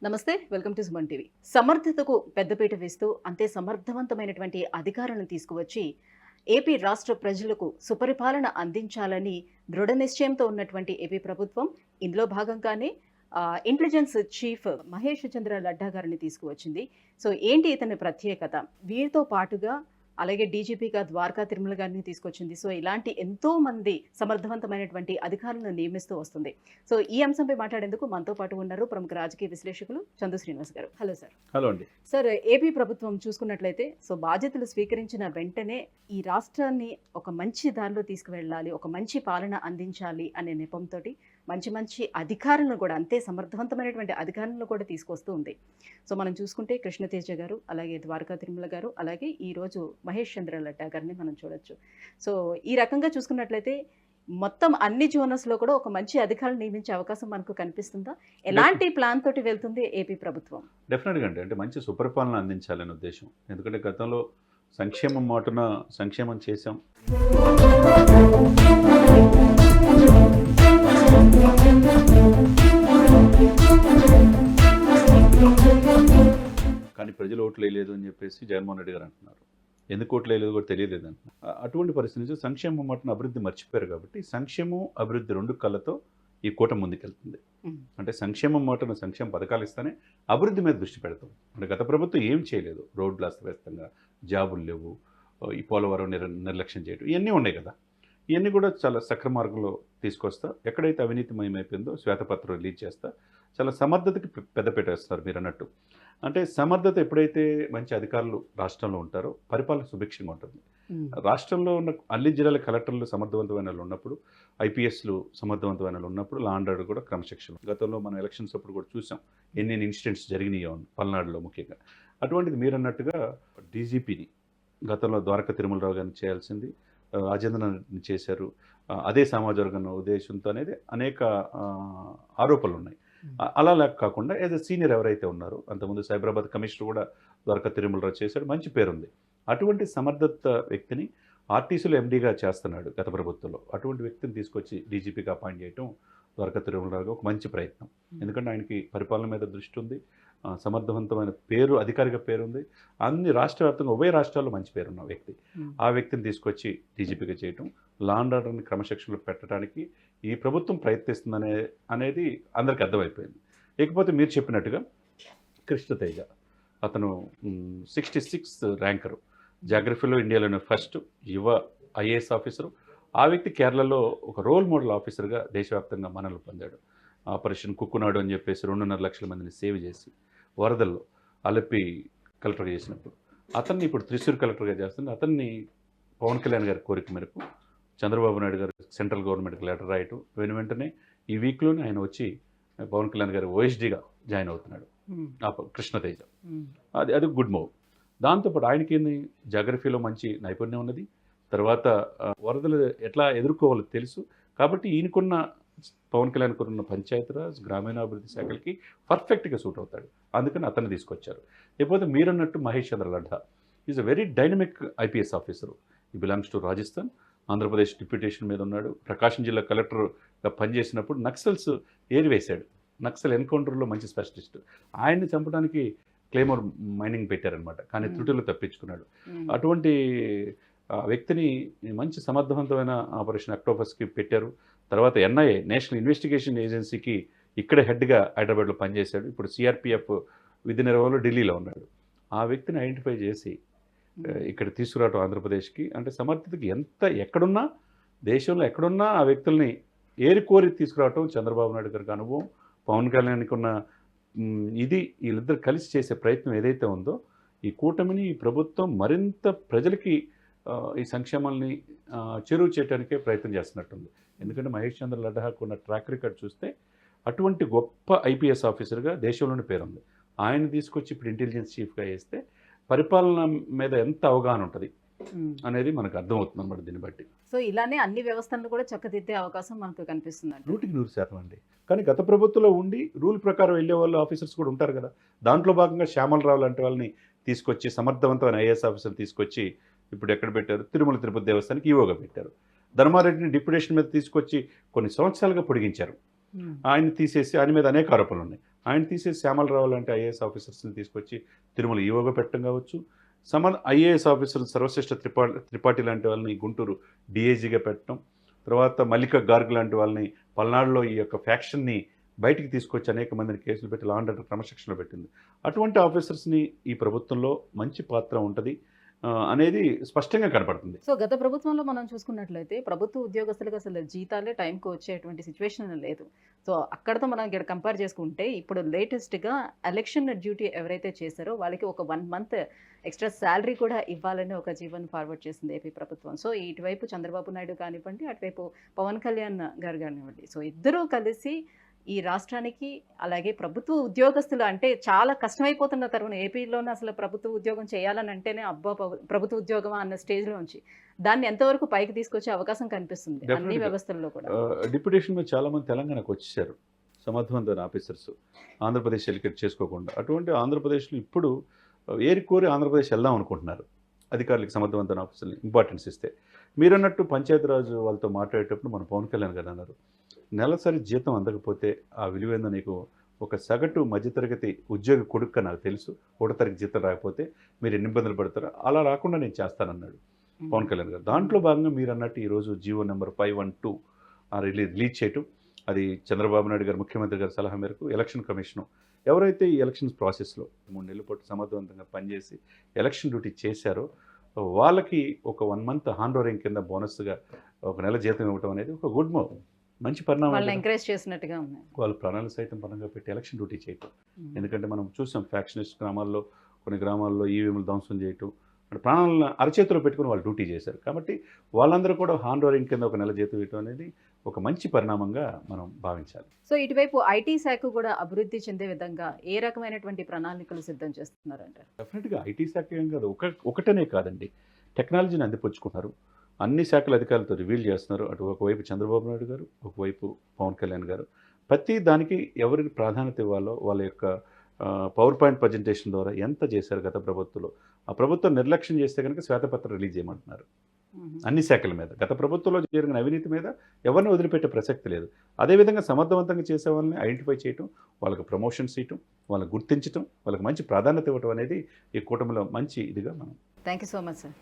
నమస్తే, welcome to Suman TV. సమర్థతకు పెద్దపీట వేస్తూ అంతే సమర్థవంతమైనటువంటి అధికారులను తీసుకువచ్చి ఏపీ రాష్ట్ర ప్రజలకు సుపరిపాలన అందించాలని దృఢ నిశ్చయంతో ఉన్నటువంటి ఏపీ ప్రభుత్వం ఇందులో భాగంగానే ఇంటెలిజెన్స్ చీఫ్ మహేష్ చంద్ర లడ్డా గారిని తీసుకువచ్చింది. సో ఏంటి ఇతని ప్రత్యేకత? వీరితో పాటుగా అలాగే డీజీపీగా ద్వారకా తిరుమల గారిని తీసుకొచ్చింది. సో ఇలాంటి ఎంతో మంది సమర్థవంతమైనటువంటి అధికారులను నియమిస్తూ వస్తుంది. సో ఈ అంశంపై మాట్లాడేందుకు మనతో పాటు ఉన్నారు ప్రముఖ రాజకీయ విశ్లేషకులు చందు శ్రీనివాస్ గారు. Hello sir. హలో అండి. సార్, ఏపీ ప్రభుత్వం చూసుకున్నట్లయితే బాధ్యతలు స్వీకరించిన వెంటనే ఈ రాష్ట్రాన్ని ఒక మంచి దారిలో తీసుకువెళ్ళాలి, ఒక మంచి పాలన అందించాలి అనే నెపంతో మంచి అధికారులను కూడా, అంతే సమర్థవంతమైనటువంటి అధికారులను కూడా తీసుకొస్తూ ఉంది. సో మనం చూసుకుంటే కృష్ణతేజ గారు, అలాగే ద్వారకా తిరుమల గారు, అలాగే ఈరోజు మహేష్ చంద్ర లడ్డా గారిని మనం చూడొచ్చు. సో ఈ రకంగా చూసుకున్నట్లయితే మొత్తం అన్ని జోనర్స్లో కూడా ఒక మంచి అధికారులు నియమించే అవకాశం మనకు కనిపిస్తుందా? ఎలాంటి ప్లాన్ తోటి వెళ్తుంది ఏపీ ప్రభుత్వం? డెఫినెట్గా అంటే మంచి సుపరిపాలన అందించాలనే ఉద్దేశం. ఎందుకంటే గతంలో సంక్షేమం మాటున సంక్షేమం చేశాం, కానీ ప్రజలు ఓట్లు వేయలేదు అని చెప్పేసి జగన్మోహన్ రెడ్డి గారు అంటున్నారు. ఎందుకు ఓట్లు వేయలేదు కూడా తెలియలేదు అంటున్నారు. అటువంటి పరిస్థితి నుంచి సంక్షేమం మాటున అభివృద్ధి మర్చిపోయారు. కాబట్టి సంక్షేమం అభివృద్ధి రెండు కళ్ళతో ఈ కూటమి ముందుకెళ్తుంది. అంటే సంక్షేమం మాటను సంక్షేమ పథకాలు ఇస్తేనే అభివృద్ధి మీద దృష్టి పెడతాం. అంటే గత ప్రభుత్వం ఏం చేయలేదు, రోడ్లు అస్తవ్యస్తంగా, జాబులు లేవు, ఈ పోలవరం నిర్లక్ష్యం చేయడం, ఇవన్నీ ఉన్నాయి కదా. ఇవన్నీ కూడా చాలా సక్రమ మార్గంలో తీసుకొస్తా, ఎక్కడైతే అవినీతిమయమైపోయిందో శ్వేతపత్రం రిలీజ్ చేస్తా, చాలా సమర్థతకి పెద్దపీట వేస్తున్నారు మీరు అన్నట్టు. అంటే సమర్థత ఎప్పుడైతే మంచి అధికారులు రాష్ట్రంలో ఉంటారో పరిపాలన సుభిక్షంగా ఉంటుంది. రాష్ట్రంలో ఉన్న అన్ని జిల్లాల కలెక్టర్లు సమర్థవంతమైన వాళ్ళు ఉన్నప్పుడు, ఐపీఎస్లు సమర్థవంతమైన వాళ్ళు ఉన్నప్పుడు లా అండ్ ఆర్డర్ కూడా క్రమశిక్షణ. గతంలో మనం ఎలక్షన్స్ అప్పుడు కూడా చూసాం ఎన్ని ఇన్సిడెంట్స్ జరిగినాయో పల్నాడులో ముఖ్యంగా. అటువంటిది మీరు అన్నట్టుగా డీజీపీని గతంలో ద్వారకా తిరుమలరావు గారిని చేయాల్సింది రాజేంద్రని చేశారు. అదే సమాజ వర్గం ఉద్దేశంతో అనేది అనేక ఆరోపణలు ఉన్నాయి. అలా లేక కాకుండా యాజ్ ఎ సీనియర్ ఎవరైతే ఉన్నారో, అంతకుముందు సైబరాబాద్ కమిషనర్ కూడా ద్వారకా తిరుమలరావు చేశాడు, మంచి పేరుంది. అటువంటి సమర్థత వ్యక్తిని ఆర్టీసీలో ఎండీగా చేస్తున్నాడు గత ప్రభుత్వంలో. అటువంటి వ్యక్తిని తీసుకొచ్చి డీజీపీగా అపాయింట్ చేయడం ద్వారకా తిరుమలరావు ఒక మంచి ప్రయత్నం. ఎందుకంటే ఆయనకి పరిపాలన మీద దృష్టి ఉంది, సమర్థవంతమైన పేరు, అధికారిక పేరు ఉంది, అన్ని రాష్ట్ర వ్యాప్తంగా ఉభయ రాష్ట్రాల్లో మంచి పేరున్న వ్యక్తి. ఆ వ్యక్తిని తీసుకొచ్చి డీజీపీగా చేయటం, లా అండ్ ఆర్డర్ని క్రమశిక్షణలో పెట్టడానికి ఈ ప్రభుత్వం ప్రయత్నిస్తుందనే అనేది అందరికీ అర్థమైపోయింది. లేకపోతే మీరు చెప్పినట్టుగా కృష్ణతేజ, అతను 66 ర్యాంకరు, జాగ్రఫీలో ఇండియాలోనే ఫస్ట్ యువ ఐఏఎస్ ఆఫీసరు. ఆ వ్యక్తి కేరళలో ఒక రోల్ మోడల్ ఆఫీసర్గా దేశవ్యాప్తంగా మన్ననలు పొందాడు. ఆపరేషన్ కుక్కునాడు అని చెప్పేసి 2.5 లక్షల మందిని సేవ్ చేసి వరదల్లో అలపి కలెక్టర్గా చేసినప్పుడు, అతన్ని ఇప్పుడు త్రిశూర్ కలెక్టర్గా చేస్తుంది. అతన్ని పవన్ కళ్యాణ్ గారి కోరిక మేరకు చంద్రబాబు నాయుడు గారు సెంట్రల్ గవర్నమెంట్కి లెటర్ రాయటం, వెంటనే ఈ వీక్లోనే ఆయన వచ్చి పవన్ కళ్యాణ్ గారు ఓఎస్డీగా జాయిన్ అవుతున్నాడు కృష్ణతేజ. అది గుడ్ మూవ్. దాంతోపాటు ఆయనకి జాగ్రఫీలో మంచి నైపుణ్యం ఉన్నది. తర్వాత వరదలు ఎట్లా ఎదుర్కోవాలో తెలుసు. కాబట్టి ఈయనకున్న పవన్ కళ్యాణ్ కున్న పంచాయతీరాజ్, గ్రామీణాభివృద్ధి శాఖలకి పర్ఫెక్ట్గా సూట్ అవుతాడు. అందుకని అతన్ని తీసుకొచ్చారు. లేకపోతే మీరన్నట్టు Mahesh Chandra Ladda is a very dynamic IPS officer. He belongs to Rajasthan, Andhra Pradesh deputation మీద ఉన్నాడు. ప్రకాశం జిల్లా కలెక్టర్గా పనిచేసినప్పుడు నక్సల్స్ ఏరివేశాడు. నక్సల్ ఎన్కౌంటర్లో మంచి స్పెషలిస్ట్. ఆయన్ని చంపడానికి క్లేమోర్ మైనింగ్ పెట్టారనమాట, కానీ త్రుటిలో తప్పించుకున్నాడు. అటువంటి వ్యక్తిని మంచి సమర్థవంతమైన ఆపరేషన్ అక్టోపస్కి పెట్టారు. తర్వాత ఎన్ఐఏ, నేషనల్ ఇన్వెస్టిగేషన్ ఏజెన్సీకి ఇక్కడ హెడ్గా హైదరాబాద్లో పనిచేశాడు. ఇప్పుడు సిఆర్పిఎఫ్ విధి నిర్వహణలో ఢిల్లీలో ఉన్నాడు. ఆ వ్యక్తిని ఐడెంటిఫై చేసి ఇక్కడ తీసుకురావడం ఆంధ్రప్రదేశ్కి. అంటే సమర్థతకి ఎక్కడున్నా, దేశంలో ఎక్కడున్నా ఆ వ్యక్తుల్ని ఏరికోరి తీసుకురావటం చంద్రబాబు నాయుడు గారికి అనుభవం, పవన్ కళ్యాణ్కి ఉన్న ఇది, వీళ్ళిద్దరు కలిసి చేసే ప్రయత్నం ఏదైతే ఉందో, ఈ కూటమిని, ఈ ప్రభుత్వం మరింత ప్రజలకి ఈ సంక్షేమాల్ని చేరువ చేయడానికే ప్రయత్నం చేస్తున్నట్టుంది. ఎందుకంటే మహేష్ చంద్ర లడ్డాకు ఉన్న ట్రాక్ రికార్డ్ చూస్తే అటువంటి గొప్ప ఐపీఎస్ ఆఫీసర్గా దేశంలోని పేరుంది. ఆయన తీసుకొచ్చి ఇప్పుడు ఇంటెలిజెన్స్ చీఫ్గా వేస్తే పరిపాలన మీద ఎంత అవగాహన ఉంటుంది అనేది మనకు అర్థమవుతుంది అన్నమాట దీన్ని బట్టి. సో ఇలానే అన్ని వ్యవస్థలను కూడా చక్కదిద్దే అవకాశం మనకు కనిపిస్తుంది. 100% అండి. కానీ గత ప్రభుత్వంలో ఉండి రూల్ ప్రకారం వెళ్ళే వాళ్ళు ఆఫీసర్స్ కూడా ఉంటారు కదా. దాంట్లో భాగంగా శ్యామలరావు లాంటి వాళ్ళని తీసుకొచ్చి, సమర్థవంతమైన ఐఏఎస్ ఆఫీసర్ తీసుకొచ్చి ఇప్పుడు ఎక్కడ పెట్టారు, తిరుమల తిరుపతి దేవస్థానానికి ఈవోగా పెట్టారు. ధర్మారెడ్డిని డిప్యూటేషన్ మీద తీసుకొచ్చి కొన్ని సంవత్సరాలుగా పొడిగించారు. ఆయన తీసేసి ఆయన మీద అనేక ఆరోపణలు ఉన్నాయి. ఆయన తీసేసి శ్యామలరావు లాంటి ఐఏఎస్ ఆఫీసర్స్ని తీసుకొచ్చి తిరుమల ఈవోగా పెట్టడం కావచ్చు, ఐఏఎస్ ఆఫీసర్ సర్వశ్రేష్ఠ త్రిపాఠి లాంటి వాళ్ళని గుంటూరు డిఐజీగా పెట్టడం, తర్వాత మల్లికా గార్గ్ లాంటి వాళ్ళని పల్నాడులో ఈ యొక్క ఫ్యాక్షన్ని బయటికి తీసుకొచ్చి అనేక మందిని కేసులు పెట్టి లా అండ్ ఆర్డర్ క్రమశిక్షణలో పెట్టింది. అటువంటి ఆఫీసర్స్ని ఈ ప్రభుత్వంలో మంచి పాత్ర ఉంటుంది అనేది స్పష్టంగా కనపడుతుంది. సో గత ప్రభుత్వంలో మనం చూసుకున్నట్లయితే ప్రభుత్వ ఉద్యోగస్తులకు అసలు జీతాలే టైంకి వచ్చేటువంటి సిచ్యువేషన్ లేదు. సో అక్కడతో మనం ఇక్కడ కంపేర్ చేసుకుంటే ఇప్పుడు లేటెస్ట్గా ఎలక్షన్ డ్యూటీ ఎవరైతే చేశారో వాళ్ళకి ఒక 1 month ఎక్స్ట్రా శాలరీ కూడా ఇవ్వాలని ఒక జీవన్ ఫార్వర్డ్ చేసింది ఏపీ ప్రభుత్వం. సో ఇటువైపు చంద్రబాబు నాయుడు కానివ్వండి, అటువైపు పవన్ కళ్యాణ్ గారు కానివ్వండి, సో ఇద్దరూ కలిసి ఈ రాష్ట్రానికి అలాగే ప్రభుత్వ ఉద్యోగస్తులు అంటే చాలా కష్టమైపోతున్న తరుణం ఏపీలోనే అసలు ప్రభుత్వ ఉద్యోగం చేయాలని అంటేనే అబ్బా ప్రభుత్వ ఉద్యోగమా అన్న స్టేజ్లో ఉంచి దాన్ని ఎంతవరకు పైకి తీసుకొచ్చే అవకాశం కనిపిస్తుంది అన్ని వ్యవస్థల్లో కూడా. డిప్యుటేషన్ మీద చాలామంది తెలంగాణకు వచ్చేసారు సమర్థవంతమైన ఆఫీసర్స్, ఆంధ్రప్రదేశ్ ఎలికేట్ చేసుకోకుండా. అటువంటి ఆంధ్రప్రదేశ్లో ఇప్పుడు ఏరికోరి ఆంధ్రప్రదేశ్ వెళ్దాం అనుకుంటున్నారు అధికారులకు సమర్థవంతమైన ఆఫీసర్ని ఇంపార్టెన్స్ ఇస్తే. మీరన్నట్టు పంచాయతీరాజ్ వాళ్ళతో మాట్లాడేటప్పుడు మన పవన్ కళ్యాణ్ గారు అన్నారు, నెలసరి జీతం అందకపోతే ఆ విలువేందో నీకు ఒక సగటు మధ్యతరగతి ఉద్యోగి కొడుక్క నాకు తెలుసు, ఒకటో తరగతి జీతం రాకపోతే మీరు ఎన్ని ఇబ్బందులు పడతారో అలా రాకుండా నేను చేస్తానన్నాడు పవన్ కళ్యాణ్ గారు. దాంట్లో భాగంగా మీరు అన్నట్టు ఈరోజు జీవో నెంబర్ 512 రిలీజ్ చేయటం, అది చంద్రబాబు నాయుడు గారు ముఖ్యమంత్రి గారి సలహా మేరకు ఎలక్షన్ కమిషను ఎవరైతే ఈ ఎలక్షన్స్ ప్రాసెస్లో 3 నెలల పాటు సమర్థవంతంగా పనిచేసి ఎలక్షన్ డ్యూటీ చేశారో వాళ్ళకి ఒక 1 month హాండోరింగ్ కింద బోనస్గా 1 నెల జీతం ఇవ్వడం అనేది ఒక గుడ్ మూవ్, మంచి పరిణామం. ఎంకరేజ్ చేసినట్టుగా ఉన్నాయి. వాళ్ళ ప్రాణాలు సైతం పరంగా పెట్టి ఎలక్షన్ డ్యూటీ చేయటం. ఎందుకంటే మనం చూసాం ఫ్యాక్షనిస్ట్ గ్రామాల్లో కొన్ని గ్రామాల్లో ఈవీఎంలు ధ్వంసం చేయటం, అంటే ప్రాణాలను అరచేతిలో పెట్టుకుని వాళ్ళు డ్యూటీ చేశారు. కాబట్టి వాళ్ళందరూ కూడా హాండోరింగ్ కింద 1 నెల జీతం ఇవ్వడం అనేది ఒక మంచి పరిణామమే మనం భావించాలి. సో ఇటువైపు ఐటీ శాఖ కూడా అభివృద్ధి చెందే విధంగా ఏ రకమైనటువంటి ప్రణాళికలు సిద్ధం చేస్తున్నారంటారు? డెఫినెట్గా ఐటీ శాఖ ఏం కాదు, ఒకటనే కాదండి, టెక్నాలజీని అందిపుచ్చుకుంటున్నారు. అన్ని శాఖల అధికారులతో రివీల్ చేస్తున్నారు. అటు ఒకవైపు చంద్రబాబు నాయుడు గారు, ఒకవైపు పవన్ కళ్యాణ్ గారు. ప్రతి దానికి ఎవరికి ప్రాధాన్యత ఇవ్వాలో వాళ్ళ యొక్క పవర్ పాయింట్ ప్రజెంటేషన్ ద్వారా ఎంత చేశారు గత ప్రభుత్వంలో. ఆ ప్రభుత్వం నిర్లక్ష్యం చేస్తే కనుక శ్వేతపత్రం రిలీజ్ చేయమంటున్నారు అన్ని శాఖల మీద. గత ప్రభుత్వంలో జరిగిన అవినీతి మీద ఎవరిని వదిలిపెట్టే ప్రసక్తి లేదు. అదేవిధంగా సమర్థవంతంగా చేసే వాళ్ళని ఐడెంటిఫై చేయటం, వాళ్ళకి ప్రమోషన్స్ ఇవ్వటం, వాళ్ళని గుర్తించడం, వాళ్ళకి మంచి ప్రాధాన్యత ఇవ్వటం అనేది ఈ కూటమిలో మంచి ఇదిగా మనం. Thank you so much sir.